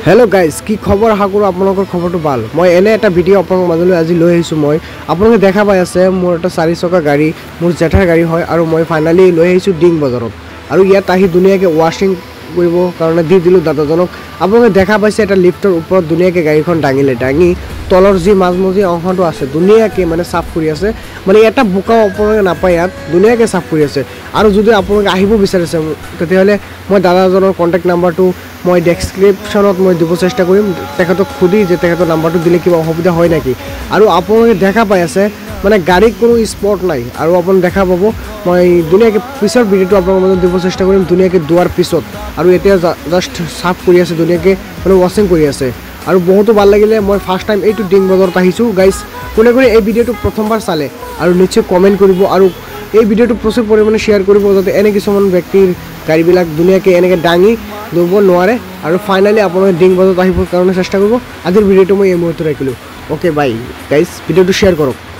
hello guys की खबर आशा करूँ आपलोकर खबर भल मैं एने एक भिडिओ अपनों मजल आज लै आइसो मैं आपलोके देखा पाई आछे मोर एटा 4 चका गाड़ी मोर जेठार गाड़ी है और मैं फाइनाली लै आइसो डिंग बजारत और इतना आहि धुनियाके वाशिंग करिबो कारणे दि दिलो दादाजनक आपलोके देखा पाइছে এটা লিফটৰ ওপৰত ধুনিয়াকে গাড়ীখন ডাঙিলে ডাঙি তলৰ যি মাজমজি অংশটো আছে ধুনিয়াকে মানে সাফ কৰি আছে মানে এটা বোকা আপোনালোকে নাপায় ইয়াত ধুনিয়াকে সাফ কৰি আছে আৰু যদি আপোনালোকে আহিব বিচাৰিছে তেতিয়াহলে মই দাদাজনৰ কন্টাক্ট নাম্বাৰটো মই ডেসক্ৰিপচনত মই দিব চেষ্টা কৰিম তেখেতক খুদি যে তেখেতৰ নাম্বাৰটো দিলে কিবা অসুবিধা হয় নেকি আৰু আপোনালোকে দেখা পাই আছে মানে গাড়ীৰ কোনো স্পট নাই আৰু আপোন দেখা পাবো মই ধুনিয়াকে পিছৰ ভিডিওটো আপোনালোকৰ মাজত দিব চেষ্টা কৰিম ধুনিয়াকে দুৱাৰ পিছত আৰু এতিয়া জাস্ট সাফ কৰি আছে ধুনিয়াকে মানে ওয়াশিং কৰি আছে আৰু বহুতো ভাল লাগিলে মই ফাৰ্স্ট টাইম এইটো ডিং বজাৰত আহিছো গাইস কোনে কোনে এই ভিডিওটো প্ৰথমবাৰ চালে আৰু নিশ্চয় কমেন্ট কৰিব আৰু এই ভিডিওটো প্ৰচুৰ পৰিমাণে শেয়াৰ কৰিব যাতে এনে কিছুমান ব্যক্তিৰ গাড়ীবিলাক ধুনিয়াকে এনেকে ডাঙি দৌব নোৱাৰে আৰু ফাইনালি আপোনালোকে ডিং বজাৰত আহিবৰ কাৰণে চেষ্টা কৰিব আজিৰ ভিডিওটো মই এই মুহূৰ্তত ৰাখিলো ওকে বাই গাইস ভিডিওটো শেয়াৰ কৰক